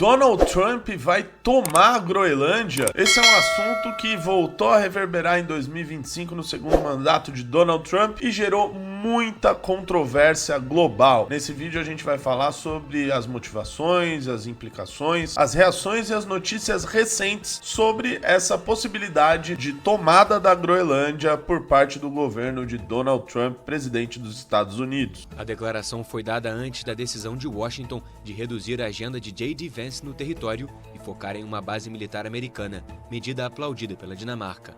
Donald Trump vai tomar a Groenlândia? Esse é um assunto que voltou a reverberar em 2025 no segundo mandato de Donald Trump e gerou muita controvérsia global. Nesse vídeo a gente vai falar sobre as motivações, as implicações, as reações e as notícias recentes sobre essa possibilidade de tomada da Groenlândia por parte do governo de Donald Trump, presidente dos Estados Unidos. A declaração foi dada antes da decisão de Washington de reduzir a agenda de J.D. Vance no território e focar em uma base militar americana, medida aplaudida pela Dinamarca.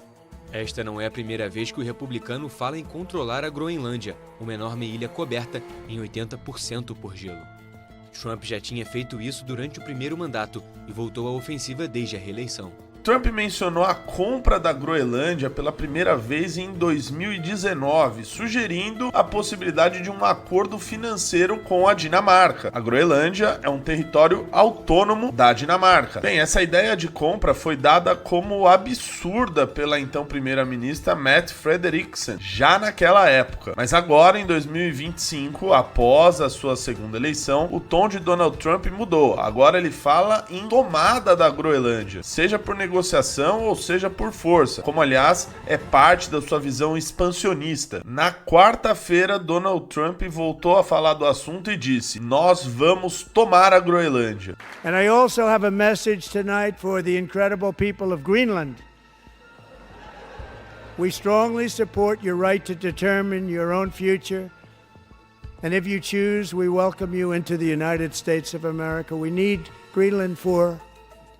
Esta não é a primeira vez que o republicano fala em controlar a Groenlândia, uma enorme ilha coberta em 80% por gelo. Trump já tinha feito isso durante o primeiro mandato e voltou à ofensiva desde a reeleição. Trump mencionou a compra da Groenlândia pela primeira vez em 2019, sugerindo a possibilidade de um acordo financeiro com a Dinamarca. A Groenlândia é um território autônomo da Dinamarca. Bem, essa ideia de compra foi dada como absurda pela então primeira-ministra Mette Frederiksen, já naquela época. Mas agora, em 2025, após a sua segunda eleição, o tom de Donald Trump mudou. Agora ele fala em tomada da Groenlândia, seja por negociação ou seja por força, como aliás é parte da sua visão expansionista. Na quarta-feira, Donald Trump voltou a falar do assunto e disse: "Nós vamos tomar a Groenlândia." And I also have a message tonight for the incredible people of Greenland. We strongly support your right to determine your own future. And if you choose, we welcome you into the United States of America. We need Greenland for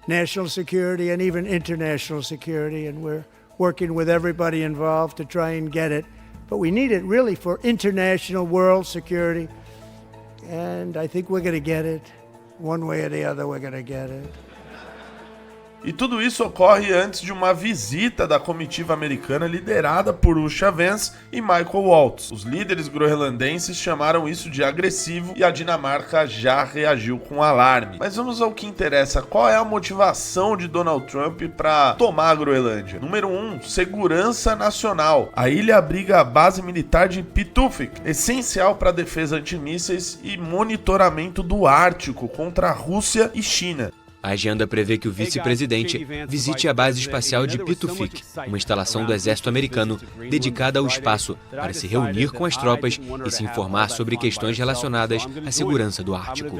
national security and even international security, and we're working with everybody involved to try and get it. But we need it really for international world security, and I think we're going to get it. One way or the other, we're going to get it. E tudo isso ocorre antes de uma visita da comitiva americana liderada por Usha Vance e Michael Waltz. Os líderes groenlandenses chamaram isso de agressivo e a Dinamarca já reagiu com alarme. Mas vamos ao que interessa. Qual é a motivação de Donald Trump para tomar a Groenlândia? Número 1, segurança nacional. A ilha abriga a base militar de Pituffik, essencial para a defesa antimísseis e monitoramento do Ártico contra a Rússia e China. A agenda prevê que o vice-presidente visite a base espacial de Pituffik, uma instalação do exército americano dedicada ao espaço, para se reunir com as tropas e se informar sobre questões relacionadas à segurança do Ártico.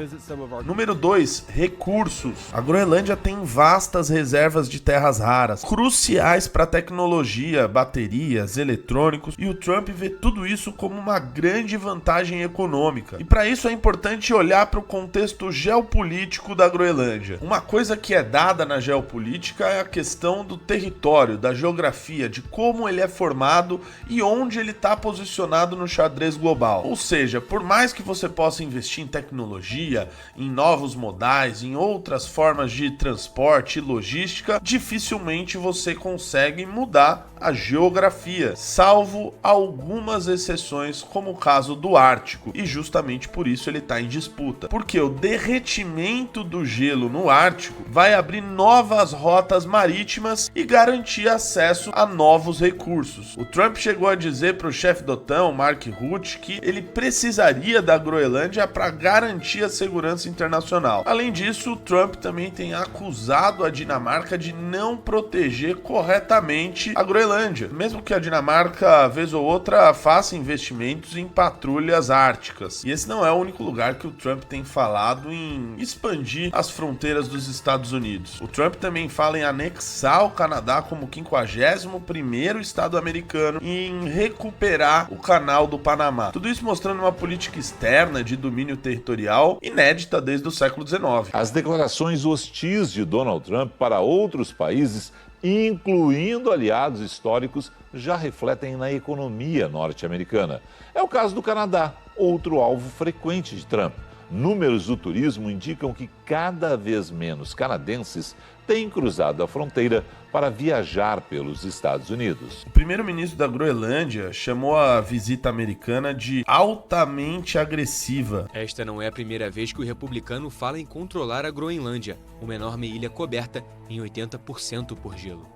Número 2, recursos. A Groenlândia tem vastas reservas de terras raras, cruciais para tecnologia, baterias, eletrônicos, e o Trump vê tudo isso como uma grande vantagem econômica. E para isso é importante olhar para o contexto geopolítico da Groenlândia. Uma coisa que é dada na geopolítica é a questão do território, da geografia, de como ele é formado e onde ele está posicionado no xadrez global. Ou seja, por mais que você possa investir em tecnologia, em novos modais, em outras formas de transporte e logística, dificilmente você consegue mudar a geografia, salvo algumas exceções, como o caso do Ártico. E justamente por isso ele está em disputa, porque o derretimento do gelo no Ártico vai abrir novas rotas marítimas e garantir acesso a novos recursos. O Trump chegou a dizer para o chefe da OTAN, Mark Rutte, que ele precisaria da Groenlândia para garantir a segurança internacional. Além disso, o Trump também tem acusado a Dinamarca de não proteger corretamente a Groenlândia, mesmo que a Dinamarca, vez ou outra, faça investimentos em patrulhas árticas. E esse não é o único lugar que o Trump tem falado em expandir as fronteiras dos Estados Unidos. O Trump também fala em anexar o Canadá como 51º estado americano e em recuperar o canal do Panamá. Tudo isso mostrando uma política externa de domínio territorial inédita desde o século XIX. As declarações hostis de Donald Trump para outros países, incluindo aliados históricos, já refletem na economia norte-americana. É o caso do Canadá, outro alvo frequente de Trump. Números do turismo indicam que cada vez menos canadenses têm cruzado a fronteira para viajar pelos Estados Unidos. O primeiro-ministro da Groenlândia chamou a visita americana de altamente agressiva. Esta não é a primeira vez que o republicano fala em controlar a Groenlândia, uma enorme ilha coberta em 80% por gelo.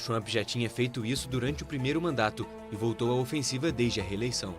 Trump já tinha feito isso durante o primeiro mandato e voltou à ofensiva desde a reeleição.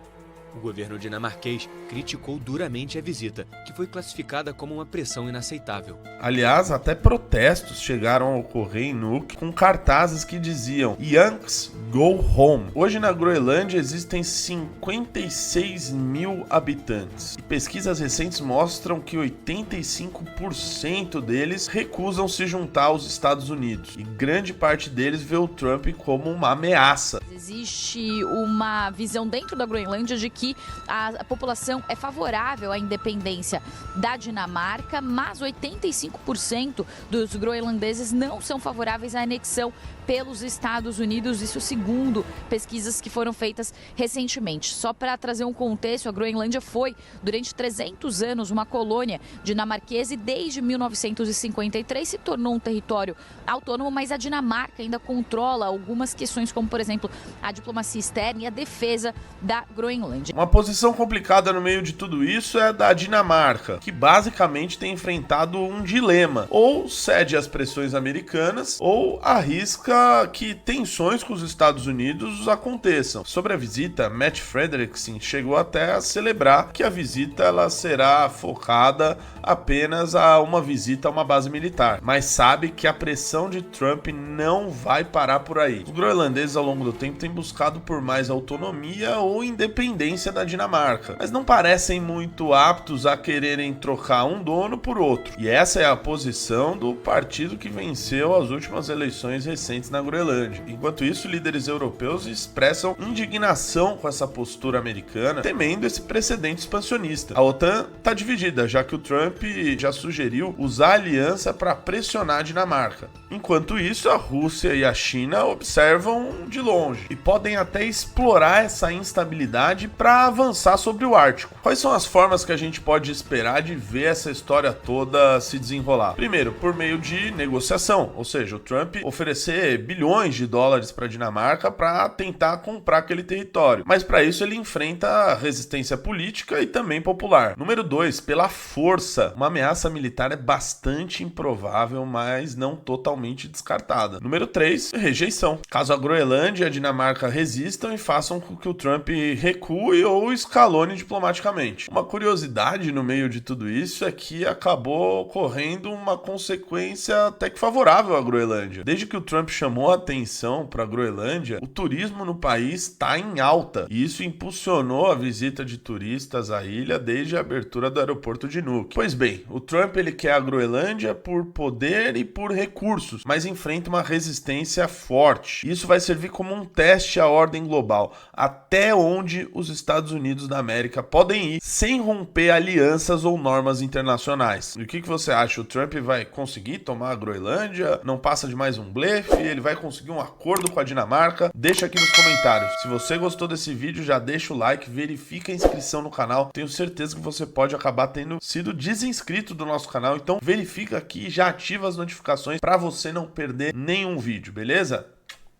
O governo dinamarquês criticou duramente a visita, que foi classificada como uma pressão inaceitável. Aliás, até protestos chegaram a ocorrer em Nuuk com cartazes que diziam "Yanks go home". Hoje na Groenlândia existem 56 mil habitantes e pesquisas recentes mostram que 85% deles recusam se juntar aos Estados Unidos e grande parte deles vê o Trump como uma ameaça. Existe uma visão dentro da Groenlândia de que a população é favorável à independência da Dinamarca, mas 85% dos groenlandeses não são favoráveis à anexão pelos Estados Unidos, isso segundo pesquisas que foram feitas recentemente. Só para trazer um contexto, a Groenlândia foi, durante 300 anos, uma colônia dinamarquesa e desde 1953 se tornou um território autônomo, mas a Dinamarca ainda controla algumas questões, como, por exemplo, a diplomacia externa e a defesa da Groenlândia. Uma posição complicada no meio de tudo isso é a da Dinamarca, que basicamente tem enfrentado um dilema: ou cede às pressões americanas ou arrisca que tensões com os Estados Unidos aconteçam. Sobre a visita, Mette Frederiksen chegou até a celebrar que a visita ela será focada apenas a uma visita a uma base militar, mas sabe que a pressão de Trump não vai parar por aí. Os groenlandeses ao longo do tempo têm buscado por mais autonomia ou independência da Dinamarca, mas não parecem muito aptos a quererem trocar um dono por outro. E essa é a posição do partido que venceu as últimas eleições recentes na Groenlândia. Enquanto isso, líderes europeus expressam indignação com essa postura americana, temendo esse precedente expansionista. A OTAN está dividida, já que o Trump já sugeriu usar a aliança para pressionar a Dinamarca. Enquanto isso, a Rússia e a China observam de longe e podem até explorar essa instabilidade para avançar sobre o Ártico. Quais são as formas que a gente pode esperar de ver essa história toda se desenrolar? Primeiro, por meio de negociação, ou seja, o Trump oferecer bilhões de dólares para a Dinamarca para tentar comprar aquele território, mas para isso ele enfrenta resistência política e também popular. Número 2, pela força. Uma ameaça militar é bastante improvável, mas não totalmente descartada. Número 3, rejeição. Caso a Groenlândia e a Dinamarca resistam e façam com que o Trump recue ou escalone diplomaticamente. Uma curiosidade no meio de tudo isso é que acabou ocorrendo uma consequência até que favorável à Groenlândia. Desde que o Trump chamou a atenção para a Groenlândia, o turismo no país está em alta e isso impulsionou a visita de turistas à ilha desde a abertura do aeroporto de Nuuk. Pois bem, o Trump ele quer a Groenlândia por poder e por recursos, mas enfrenta uma resistência forte. Isso vai servir como um teste à ordem global, até onde os Estados Unidos da América podem ir sem romper alianças ou normas internacionais. E o que você acha? O Trump vai conseguir tomar a Groenlândia? Não passa de mais um blefe? Ele vai conseguir um acordo com a Dinamarca? Deixa aqui nos comentários. Se você gostou desse vídeo, já deixa o like, verifica a inscrição no canal. Tenho certeza que você pode acabar tendo sido desinscrito do nosso canal, então verifica aqui e já ativa as notificações para você não perder nenhum vídeo, beleza?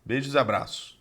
Beijos e abraços.